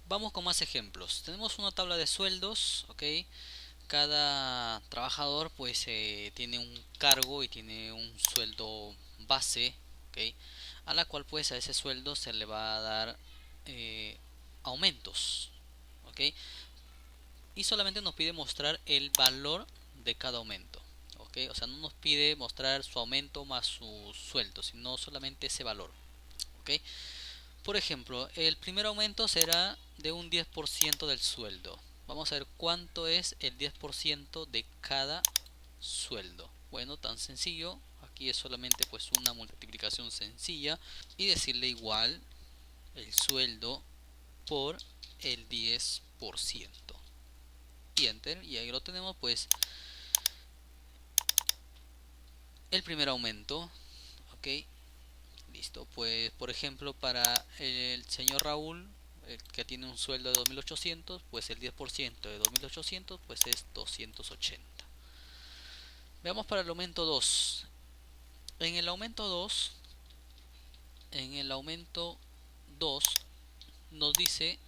Vamos con más ejemplos. Tenemos una tabla de sueldos, ¿ok? Cada trabajador pues tiene un cargo y tiene un sueldo base, ¿ok? A la cual pues a ese sueldo se le va a dar eh, aumentos, ¿ok? Y solamente nos pide mostrar el valor de cada aumento, ¿ok? O sea, no nos pide mostrar su aumento más su sueldo, sino solamente ese valor, ¿ok? Por ejemplo, el primer aumento será de un 10% del sueldo. Vamos a ver cuánto es el 10% de cada sueldo. Bueno, tan sencillo. Aquí es solamente pues una multiplicación sencilla y decirle igual el sueldo por el 10%. Y enter, y ahí lo tenemos pues el primer aumento. Ok, listo, pues por ejemplo para el señor Raúl, el que tiene un sueldo de 2.800, pues el 10% de 2.800 pues es 280. Veamos para el aumento 2. En el aumento 2, en el aumento 2 nos dice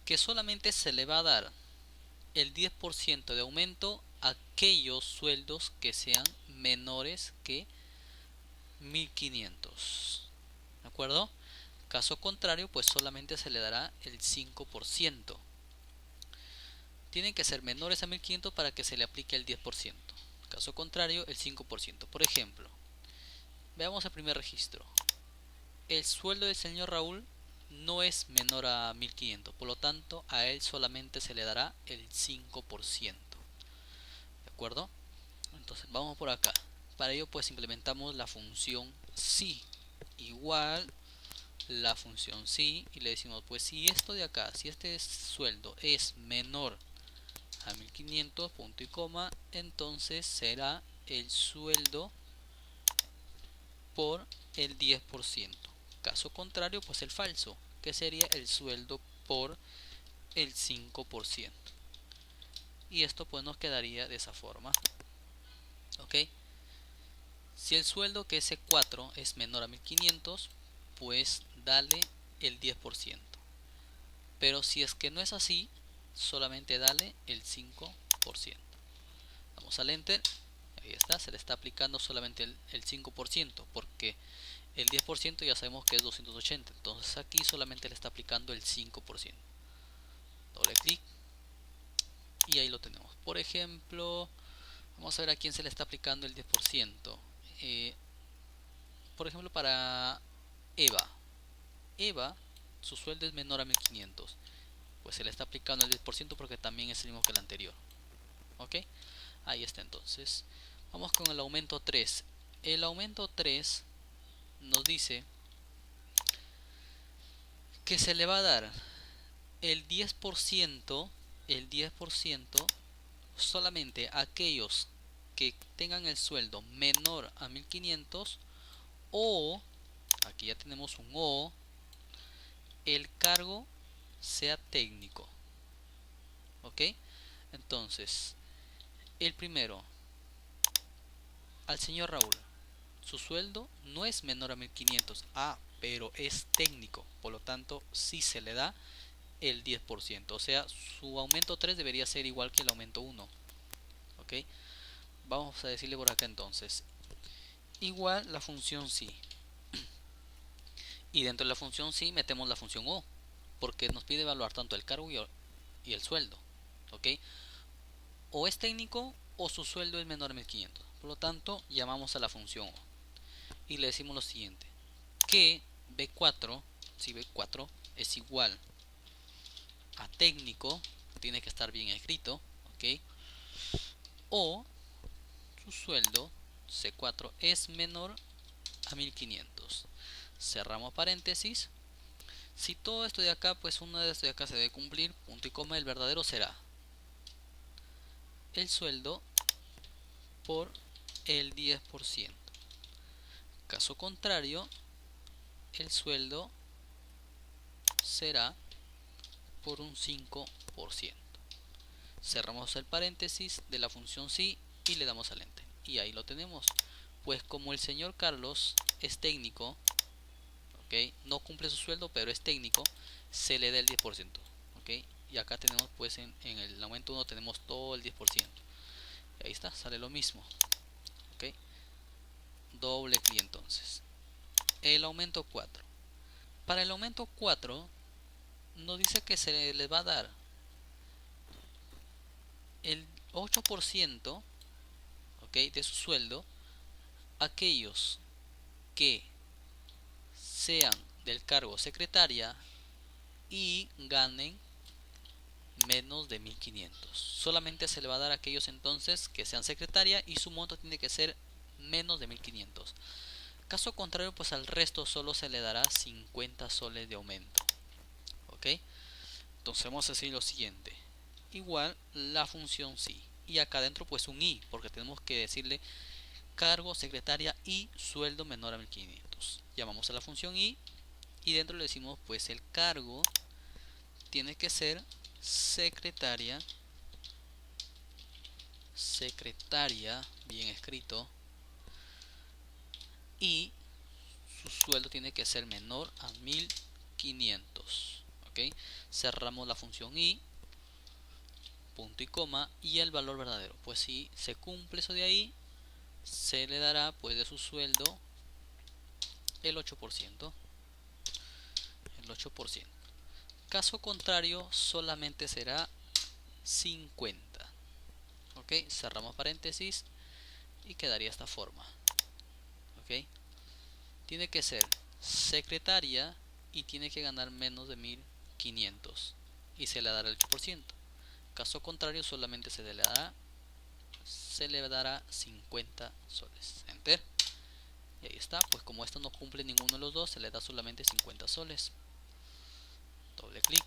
que solamente se le va a dar el 10% de aumento a aquellos sueldos que sean menores que 1.500. ¿De acuerdo? Caso contrario, pues solamente se le dará el 5%. Tienen que ser menores a 1.500 para que se le aplique el 10%. Caso contrario, el 5%. Por ejemplo, veamos el primer registro. El sueldo del señor Raúl no es menor a 1.500, por lo tanto a él solamente se le dará el 5%. ¿De acuerdo? Entonces vamos por acá. Para ello pues implementamos la función si igual la función si y le decimos pues si esto de acá, si este sueldo es menor a 1.500 punto y coma, entonces será el sueldo por el 10%. Caso contrario pues el falso, que sería el sueldo por el 5%. Y esto pues nos quedaría de esa forma. Ok, si el sueldo que es E4 es menor a 1.500, pues dale el 10%. Pero si es que no es así, solamente dale el 5%. Damos al enter. Ahí está, se le está aplicando solamente el 5%, porque el 10% ya sabemos que es 280. Entonces aquí solamente le está aplicando el 5%. Doble clic y ahí lo tenemos. Por ejemplo, vamos a ver a quién se le está aplicando el 10%. Por ejemplo, para Eva. Eva, su sueldo es menor a 1.500. Pues se le está aplicando el 10% porque también es el mismo que el anterior. ¿Ok? Ahí está entonces. Vamos con el aumento 3. El aumento 3 nos dice que se le va a dar el 10%, el 10% solamente a aquellos que tengan el sueldo menor a 1.500 o, aquí ya tenemos un o, el cargo sea técnico. ¿Ok? Entonces, el primero, al señor Raúl, su sueldo no es menor a 1.500. Pero es técnico, por lo tanto sí se le da el 10%. O sea, su aumento 3 debería ser igual que el aumento 1. ¿Ok? Vamos a decirle por acá entonces. Igual la función sí. Y dentro de la función sí metemos la función o. Porque nos pide evaluar tanto el cargo y el sueldo. ¿Ok? O es técnico o su sueldo es menor a 1.500. Por lo tanto, llamamos a la función o. Y le decimos lo siguiente. Que B4, si B4 es igual a técnico, tiene que estar bien escrito, ¿ok? O su sueldo C4 es menor a 1.500. Cerramos paréntesis. Si todo esto de acá, pues uno de esto de acá se debe cumplir, punto y coma, el verdadero será el sueldo por el 10%. Caso contrario, el sueldo será por un 5%. Cerramos el paréntesis de la función si y le damos al enter. Y ahí lo tenemos. Pues como el señor Carlos es técnico, ¿ok? No cumple su sueldo, pero es técnico, se le da el 10%, ¿ok? Y acá tenemos pues en el aumento 1 tenemos todo el 10%. Y ahí está, sale lo mismo, ¿ok? Doble clic entonces. El aumento 4. Para el aumento 4 nos dice que se le va a dar el 8%, ¿ok? De su sueldo a aquellos que sean del cargo secretaria y ganen menos de 1500. Solamente se le va a dar a aquellos entonces que sean secretaria y su monto tiene que ser menos de 1500. Caso contrario, pues al resto solo se le dará 50 soles de aumento, ¿ok? Entonces vamos a decir lo siguiente: igual la función sí, y acá adentro pues un i, porque tenemos que decirle cargo secretaria y sueldo menor a 1500. Llamamos a la función i y dentro le decimos pues el cargo tiene que ser secretaria, bien escrito, y su sueldo tiene que ser menor a 1500, ¿ok? Cerramos la función i, punto y coma, y el valor verdadero, pues si se cumple eso de ahí, se le dará pues de su sueldo el 8%, el 8%. Caso contrario, solamente será 50, ¿ok? Cerramos paréntesis y quedaría esta forma, ¿ok? Tiene que ser secretaria y tiene que ganar menos de 1500 y se le dará el 8%. Caso contrario, solamente se le dará 50 soles. Enter. Y ahí está, pues como esto no cumple ninguno de los dos, se le da solamente 50 soles. Doble clic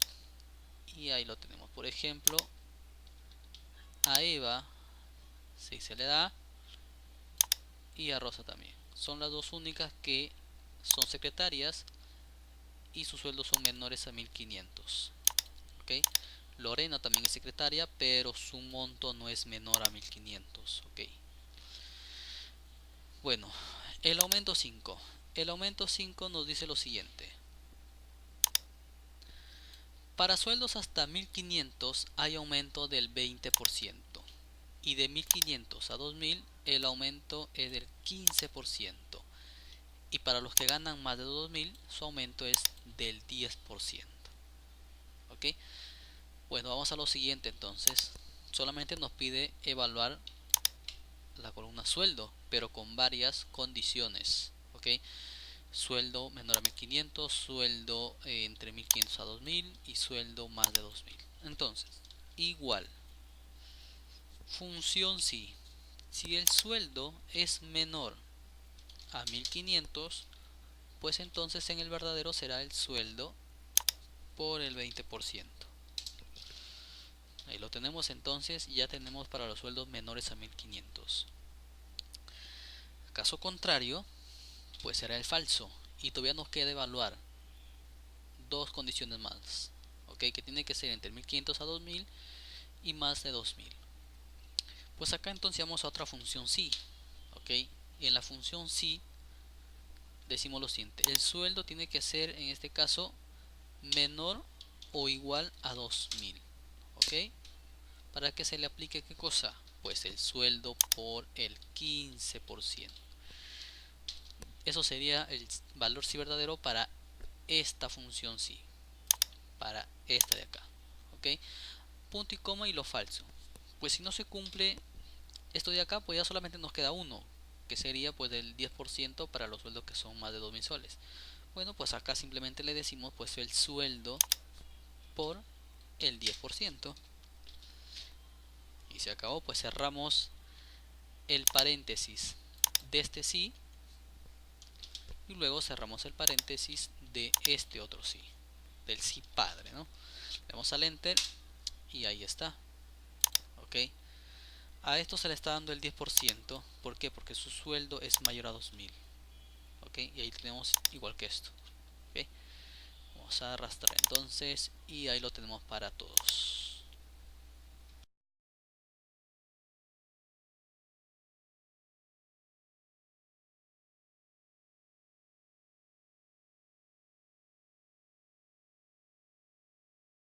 y ahí lo tenemos. Por ejemplo, a Eva sí se le da, y a Rosa también. Son las dos únicas que son secretarias y sus sueldos son menores a 1500, ¿ok? Lorena también es secretaria, pero su monto no es menor a 1500, ¿ok? Bueno, el aumento 5. El aumento 5 nos dice lo siguiente: para sueldos hasta 1500 hay aumento del 20%, y de 1500 a 2000 el aumento es del 15%, y para los que ganan más de 2000 su aumento es del 10%, ¿ok? Bueno, vamos a lo siguiente entonces. Solamente nos pide evaluar la columna sueldo, pero con varias condiciones, ¿ok? Sueldo menor a 1500, sueldo entre 1500 a 2000 y sueldo más de 2000. Entonces, igual, función si el sueldo es menor a 1500, pues entonces en el verdadero será el sueldo por el 20%. Ahí lo tenemos entonces, ya tenemos para los sueldos menores a 1500. Caso contrario, pues será el falso, y todavía nos queda evaluar dos condiciones más, ¿ok? Que tiene que ser entre 1500 a 2000 y más de 2000. Pues acá entonces vamos a otra función sí, ¿ok? Y en la función sí decimos lo siguiente: el sueldo tiene que ser en este caso menor o igual a 2000, ¿ok? Para que se le aplique ¿qué cosa? Pues el sueldo por el 15%. Eso sería el valor sí verdadero para esta función sí, para esta de acá, ¿ok? Punto y coma y lo falso. Pues si no se cumple esto de acá, pues ya solamente nos queda uno, que sería pues del 10% para los sueldos que son más de 2000 soles. Bueno, pues acá simplemente le decimos pues el sueldo por el 10%. Y se acabó, pues cerramos el paréntesis de este sí y luego cerramos el paréntesis de este otro sí, del sí padre, ¿no? Le damos al enter y ahí está, ok. A esto se le está dando el 10%. ¿Por qué? Porque su sueldo es mayor a 2000, ok. Y ahí tenemos igual que esto, ok. Vamos a arrastrar entonces y ahí lo tenemos para todos.